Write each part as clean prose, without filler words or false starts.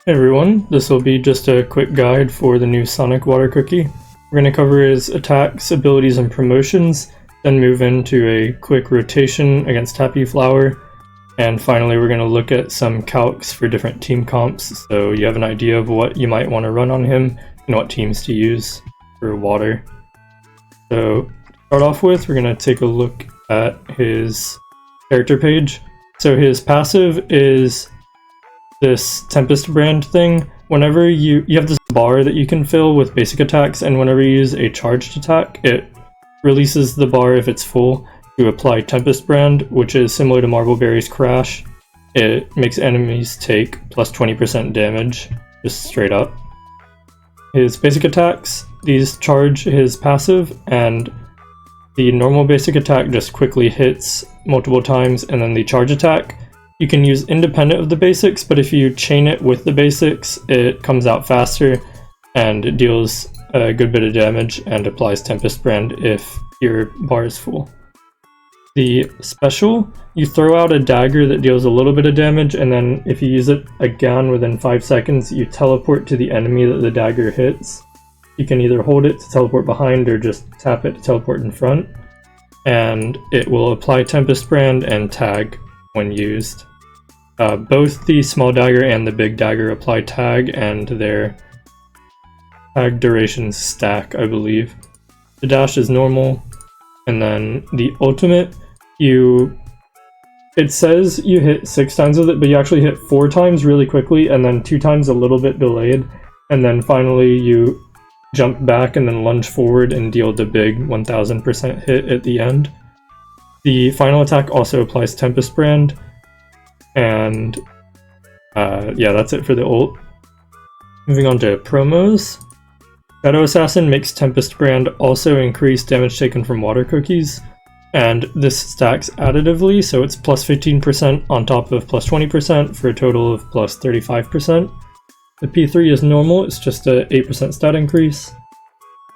Hey everyone, this will be just a quick guide for the new Sonic Water Cookie. We're going to cover his attacks, abilities, and promotions, then move into a quick rotation against Happy Flower, and finally we're going to look at some calcs for different team comps so you have an idea of what you might want to run on him and what teams to use for water. So to start off with, we're going to take a look at his character page. So his passive is this Tempest brand thing. Whenever you have this bar that you can fill with basic attacks, and whenever you use a charged attack, it releases the bar if it's full to apply Tempest brand, which is similar to Marbleberry's Crash. It makes enemies take plus 20% damage, just straight up. His basic attacks, these charge his passive, and the normal basic attack just quickly hits multiple times, and then the charge attack you can use independent of the basics, but if you chain it with the basics, it comes out faster and it deals a good bit of damage and applies Tempest brand if your bar is full. The special, you throw out a dagger that deals a little bit of damage, and then if you use it again within 5 seconds, you teleport to the enemy that the dagger hits. You can either hold it to teleport behind or just tap it to teleport in front, and it will apply Tempest brand and tag when used. Both the small dagger and the big dagger apply tag, and their tag durations stack, I believe. The dash is normal, and then the ultimate, it says you hit 6 times with it, but you actually hit 4 times really quickly, and then 2 times a little bit delayed, and then finally you jump back and then lunge forward and deal the big 1000% hit at the end. The final attack also applies Tempest brand, and yeah, that's it for the ult. Moving on to promos. Shadow Assassin makes Tempest brand also increase damage taken from water cookies, and this stacks additively, so it's plus 15% on top of plus 20% for a total of plus 35%. The P3 is normal, it's just a 8% stat increase.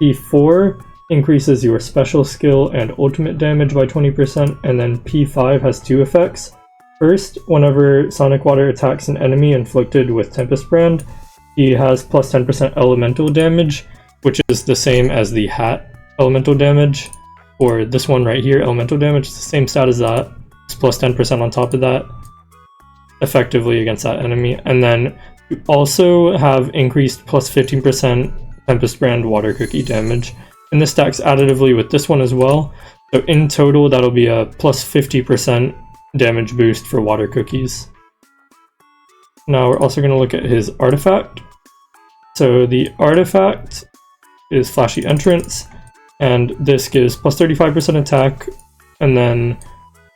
P4 increases your special skill and ultimate damage by 20%, and then P5 has 2 effects. First, whenever Sonic Water attacks an enemy inflicted with Tempest brand, he has plus 10% elemental damage, which is the same as the hat elemental damage, or this one right here, elemental damage. It's the same stat as that. It's plus 10% on top of that, effectively against that enemy. And then you also have increased plus 15% Tempest brand water cookie damage, and this stacks additively with this one as well. So in total, that'll be a plus 50% damage boost for water cookies. Now we're also going to look at his artifact. So the artifact is Flashy Entrance, and this gives plus 35% attack, and then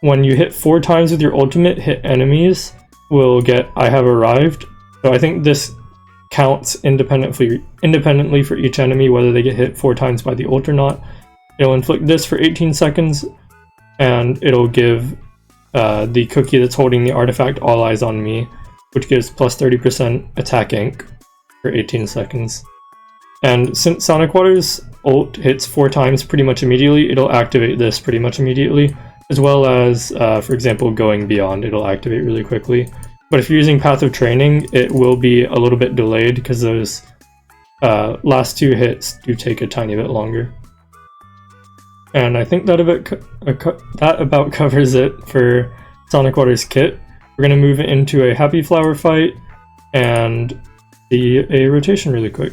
when you hit 4 times with your ultimate, hit enemies will get I have arrived. So I think this counts independently for each enemy, whether they get hit 4 times by the ult or not. It'll inflict this for 18 seconds, and it'll give the cookie that's holding the artifact All Eyes on Me, which gives plus 30% attack inc for 18 seconds. And since Sonic Water's ult hits 4 times pretty much immediately, it'll activate this pretty much immediately, as well as, for example, Going Beyond, it'll activate really quickly. But if you're using Path of Training, it will be a little bit delayed because those last 2 hits do take a tiny bit longer. And I think that about covers it for Sonic Water's kit. We're going to move into a Happy Flower fight and see a rotation really quick.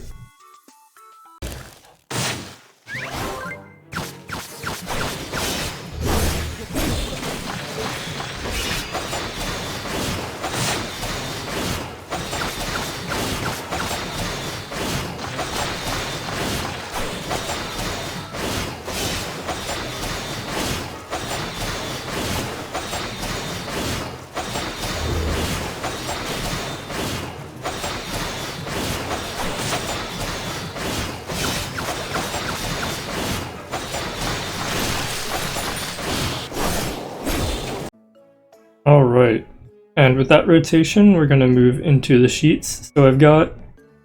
Alright, and with that rotation, we're going to move into the sheets. So I've got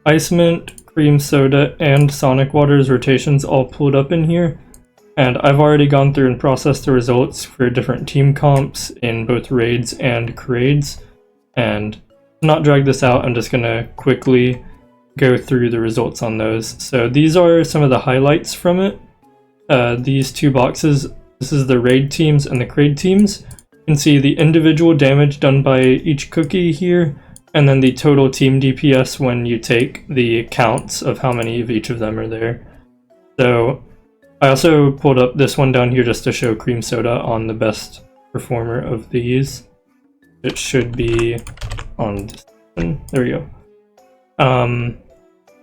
Ice Mint, Cream Soda, and Sonic Water's rotations all pulled up in here. And I've already gone through and processed the results for different team comps in both raids and crades. And not drag this out, I'm just gonna quickly go through the results on those. So these are some of the highlights from it. These two boxes, this is the raid teams and the crate teams. You can see the individual damage done by each cookie here, and then the total team DPS when you take the counts of how many of each of them are there. So I also pulled up this one down here just to show cream soda on the best performer of these. It should be on this one. There we go.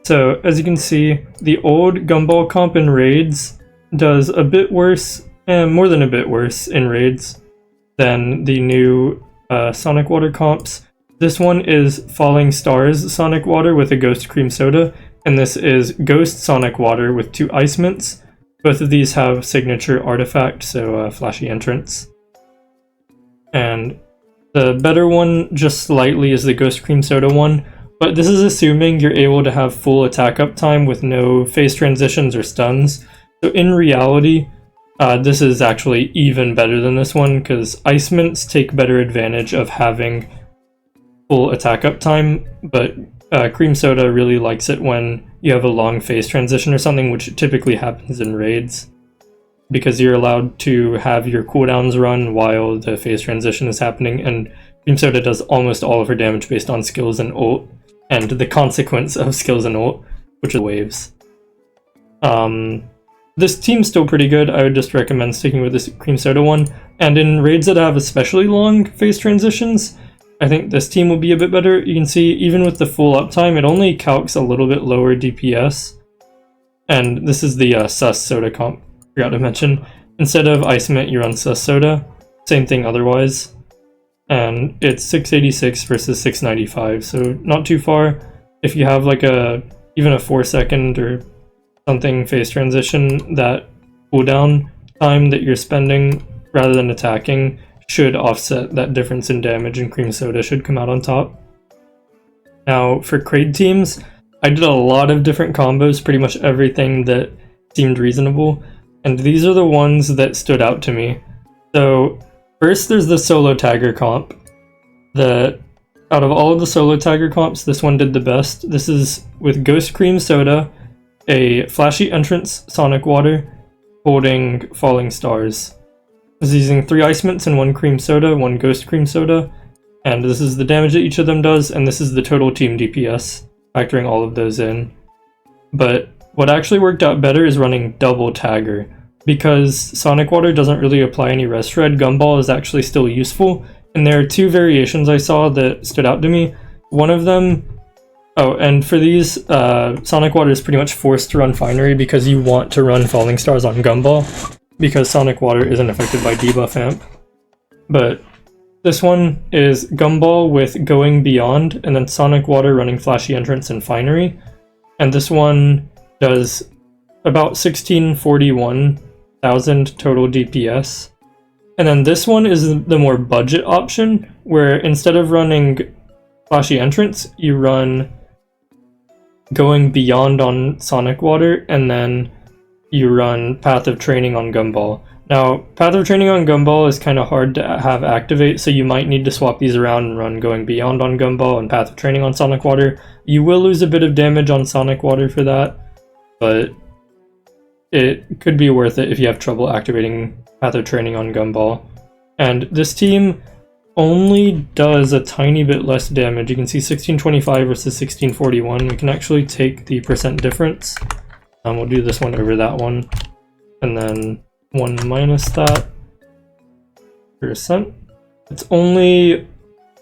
So as you can see, the old Gumball comp in raids does a bit worse, more than a bit worse in raids than the new Sonic Water comps. This one is Falling Stars Sonic Water with a Ghost Cream Soda, and this is Ghost Sonic Water with 2 Ice Mints. Both of these have signature artifact, so flashy entrance. And the better one, just slightly, is the Ghost Cream Soda one, but this is assuming you're able to have full attack uptime with no phase transitions or stuns. So in reality, this is actually even better than this one, because Ice Mints take better advantage of having full attack uptime, but Cream Soda really likes it when you have a long phase transition or something, which typically happens in raids, because you're allowed to have your cooldowns run while the phase transition is happening, and Cream Soda does almost all of her damage based on skills and ult, and the consequence of skills and ult, which is waves. This team's still pretty good. I would just recommend sticking with this Cream Soda one, and in raids that have especially long phase transitions, I think this team will be a bit better. You can see, even with the full uptime, it only calcs a little bit lower DPS. And this is the Sus Soda comp, forgot to mention. Instead of Ice Mint, you run Sus Soda. Same thing otherwise. And it's 686 versus 695, so not too far. If you have like even a 4-second or something phase transition, that cooldown time that you're spending rather than attacking should offset that difference in damage, and Cream Soda should come out on top. Now for crate teams, I did a lot of different combos, pretty much everything that seemed reasonable, and these are the ones that stood out to me. So first there's the solo tagger comp. Out of all of the solo tagger comps, this one did the best. This is with Ghost Cream Soda, a flashy entrance Sonic Water, holding Falling Stars. This is using 3 Ice Mints and 1 Cream Soda, 1 Ghost Cream Soda, and this is the damage that each of them does, and this is the total team DPS, factoring all of those in. But what actually worked out better is running double tagger. Because Sonic Water doesn't really apply any rest shred, Gumball is actually still useful, and there are 2 variations I saw that stood out to me. One of them, and for these, Sonic Water is pretty much forced to run Finery because you want to run Falling Stars on Gumball, because Sonic Water isn't affected by debuff amp. But this one is Gumball with Going Beyond, and then Sonic Water running Flashy Entrance and Finery. And this one does about 1641,000 total DPS. And then this one is the more budget option, where instead of running Flashy Entrance, you run Going Beyond on Sonic Water, and then you run Path of Training on Gumball. Now, Path of Training on Gumball is kind of hard to have activate, so you might need to swap these around and run Going Beyond on Gumball and Path of Training on Sonic Water. You will lose a bit of damage on Sonic Water for that, but it could be worth it if you have trouble activating Path of Training on Gumball. And this team only does a tiny bit less damage. You can see 1625 versus 1641. We can actually take the percent difference. We'll do this one over that one, and then 1 minus that percent. It's only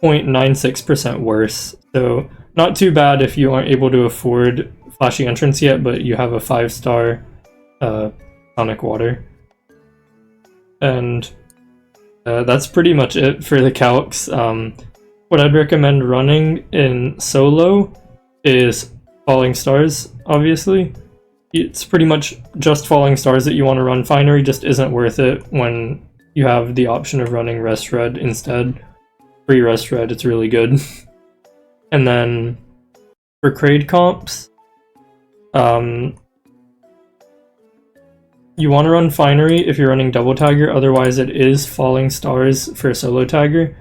0.96% worse, so not too bad if you aren't able to afford Flashy Entrance yet, but you have a 5-star Sonic Water. And that's pretty much it for the calcs. What I'd recommend running in solo is Falling Stars, obviously. It's pretty much just Falling Stars that you want to run. Finery just isn't worth it when you have the option of running Rest Red instead. Free Rest Red, it's really good. And then for Kraid comps, you want to run Finery if you're running double tagger, otherwise it is Falling Stars for solo tagger.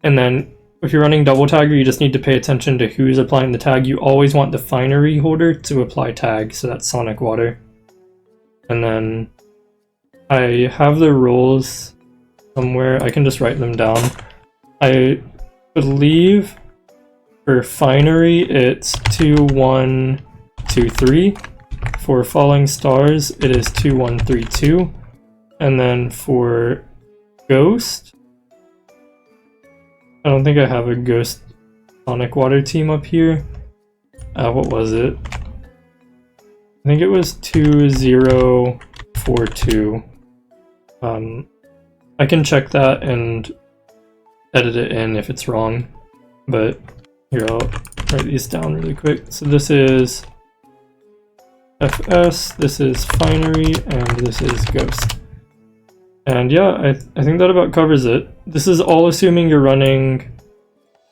And then if you're running double tagger, you just need to pay attention to who's applying the tag. You always want the finery holder to apply tag, so that's Sonic Water. And then I have the rules somewhere. I can just write them down. I believe for finery it's 2, 1, 2, 3. For falling stars it is 2, 1, 3, 2. And then for ghost, I don't think I have a ghost Sonic Water team up here. What was it? I think it was 2, 0, 4, 2. I can check that and edit it in if it's wrong, but here, I'll write these down really quick. So this is FS, this is finery, and this is ghost. And yeah, I think that about covers it. This is all assuming you're running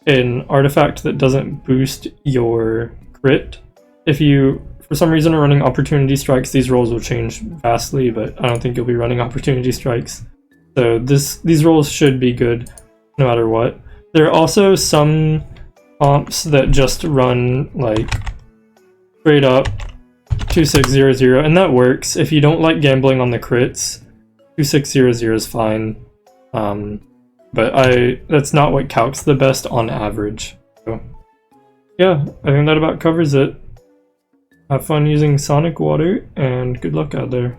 an artifact that doesn't boost your crit. If you, for some reason, are running opportunity strikes, these rolls will change vastly, but I don't think you'll be running opportunity strikes. So these rolls should be good no matter what. There are also some comps that just run like straight up 2600, and that works. If you don't like gambling on the crits, 2600 is fine. But that's not what calcs the best on average. So yeah, I think that about covers it. Have fun using Sonic Water, and good luck out there.